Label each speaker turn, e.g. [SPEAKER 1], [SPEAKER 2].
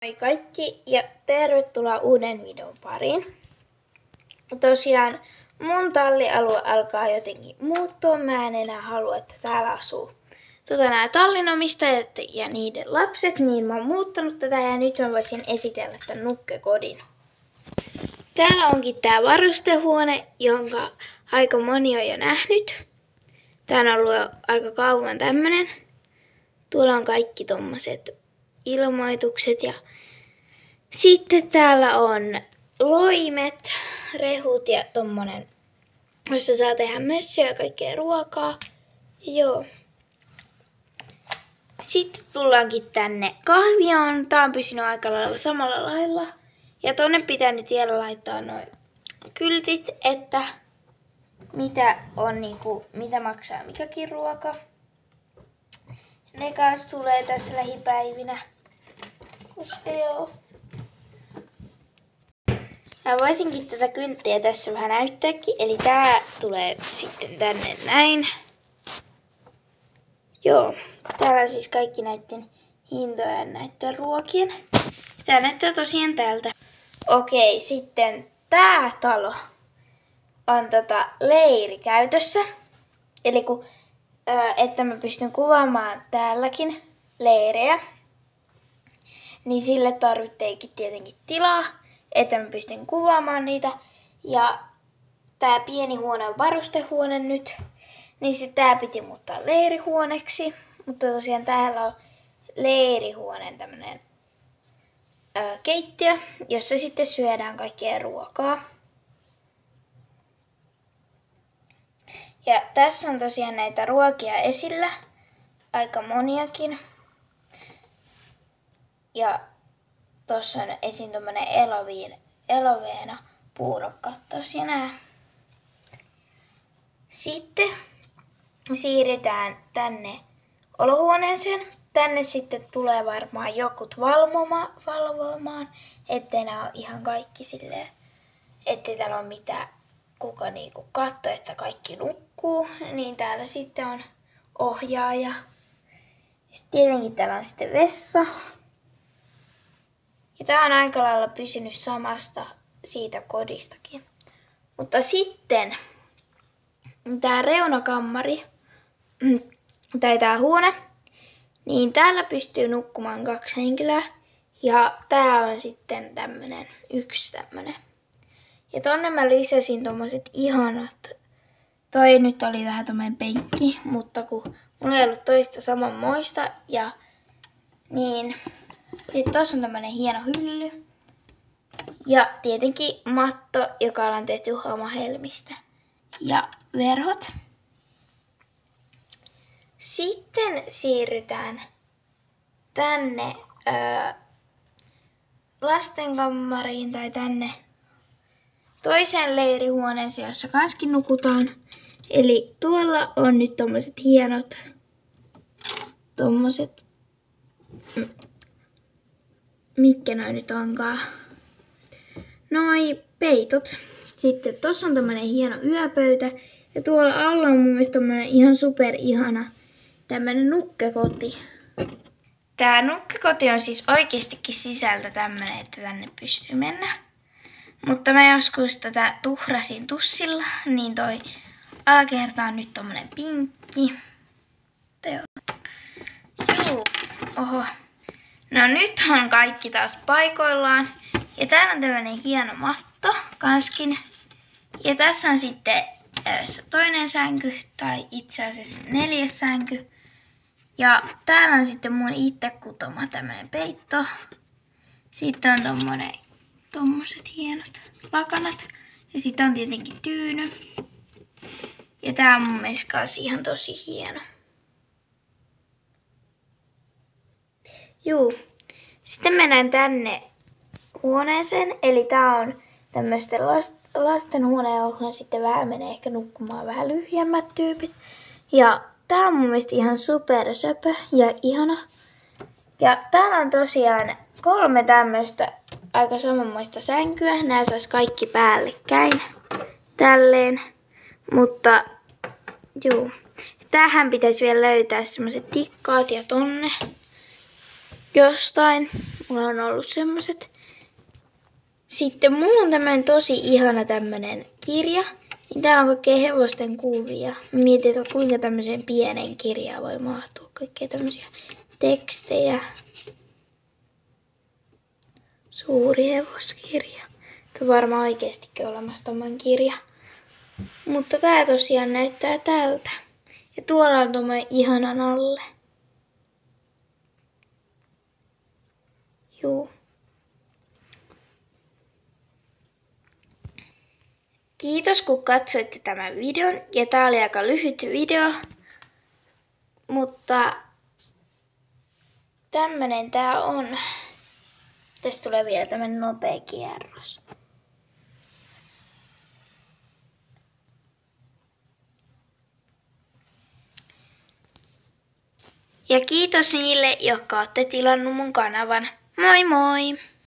[SPEAKER 1] Moi kaikki ja tervetuloa uuden videon pariin. Tosiaan mun tallialue alkaa jotenkin muuttua. Mä en enää halua, että täällä asuu nämä tallinomistajat ja niiden lapset, niin mä oon muuttanut tätä ja nyt mä voisin esitellä tämän nukkekodin. Täällä onkin tää varustehuone, jonka aika moni on jo nähnyt. Tää on ollut jo aika kauan tämmönen. Tuolla on kaikki tommoset ilmoitukset ja sitten täällä on loimet, rehut ja tommonen, jossa saa tehdä mössöä ja kaikkea ruokaa. Joo. Sitten tullaankin tänne kahvioon. Tää on pysynyt aika lailla samalla lailla. Ja tonne pitää nyt vielä laittaa noin kyltit, että mitä maksaa mikäkin ruoka. Ne kanssa tulee tässä lähipäivinä. Koska joo. Mä voisinkin tätä kylttiä tässä vähän näyttääkin. Eli tää tulee sitten tänne näin. Joo. Täällä on siis kaikki näiden hintoja ja näiden ruokien. Tää näyttää tosiaan tältä. Okei, sitten tää talo on leiri käytössä. Eli että mä pystyn kuvaamaan täälläkin leirejä, niin sille tarvitteekin tietenkin tilaa, että mä pystyn kuvaamaan niitä. Ja tää pieni huone on varustehuone nyt, niin sit tää piti muuttaa leirihuoneeksi. Mutta tosiaan täällä on leirihuoneen tämmönen keittiö, jossa sitten syödään kaikkea ruokaa. Ja tässä on tosiaan näitä ruokia esillä, aika moniakin. Ja tossa on esiin tommonen eloveena puurokkattaus ja nää. Sitten siirrytään tänne olohuoneeseen. Tänne sitten tulee varmaan jokut valvomaan, ettei nää ole ihan kaikki silleen, ettei täällä ole mitään kuka katsoo, että kaikki nukkuu, niin täällä sitten on ohjaaja. Sitten tietenkin täällä on sitten vessa. Ja tää on aika lailla pysynyt samasta siitä kodistakin. Mutta sitten tää reunakammari, tai tää huone, niin täällä pystyy nukkumaan 2 henkilöä. Ja tää on sitten yksi tämmönen. Ja tonne mä lisäsin tommoset ihanat. Toi nyt oli vähän tommonen penkki, mutta kun mulla ei ollut toista samanmoista. Ja niin. Sitten tossa on tämmönen hieno hylly. Ja tietenkin matto, joka ollaan tehty hamahelmistä. Ja verhot. Sitten siirrytään tänne lastenkammariin tai tänne toiseen leirihuoneeseen, jossa kanskin nukutaan. Eli tuolla on nyt tommoset hienot mitkä noi nyt onkaan? Noi peitot. Sitten tossa on tämmönen hieno yöpöytä. Ja tuolla alla on mun mielestä tommonen ihan super ihana tämmönen nukkekoti. Tää nukkekoti on siis oikeastikin sisältä tämmönen, että tänne pystyy mennä. Mutta mä joskus tätä tuhrasin tussilla, niin toi alakerta on nyt tommonen pinkki. Juu, oho. No nyt on kaikki taas paikoillaan. Ja täällä on tämmönen hieno matto kanskin. Ja tässä on sitten toinen sänky, tai itse asiassa 4. sänky. Ja täällä on sitten mun itse kutoma tämmönen peitto. Sitten on tommoset hienot lakanat. Ja sitten on tietenkin tyyny. Ja tää on mun mielestä kans ihan tosi hieno. Juu. Sitten mennään tänne huoneeseen. Eli tää on tämmöisten lastenhuone, johon sitten vähän menee ehkä nukkumaan vähän lyhyemmät tyypit. Ja tää on mun mielestä ihan super söpö ja ihana. Ja täällä on tosiaan 3 tämmöistä aika samanmoista sänkyä. Nää sais kaikki päällekkäin. Tälleen. Mutta juu. Tähän pitäisi vielä löytää semmoset tikkaat ja tonne jostain. Mulla on ollut semmoset. Sitten mulla on tämmönen tosi ihana tämmönen kirja. Niin täällä on kaikkea hevosten kuvia. Mietin, että kuinka tämmöiseen pienen kirjaan voi mahtua kaikkea tämmöisiä tekstejä. Suuri hevoskirja. Tämä on varmaan oikeastikin olemassa tommoinen kirja. Mutta tää tosiaan näyttää tältä. Ja tuolla on tommoinen ihana nalle. Juu. Kiitos kun katsoitte tämän videon. Ja tää oli aika lyhyt video. Mutta tämmönen tää on. Tästä tulee vielä tämmönen nopea kierros. Ja kiitos niille, jotka olette tilannut mun kanavan. Moi moi!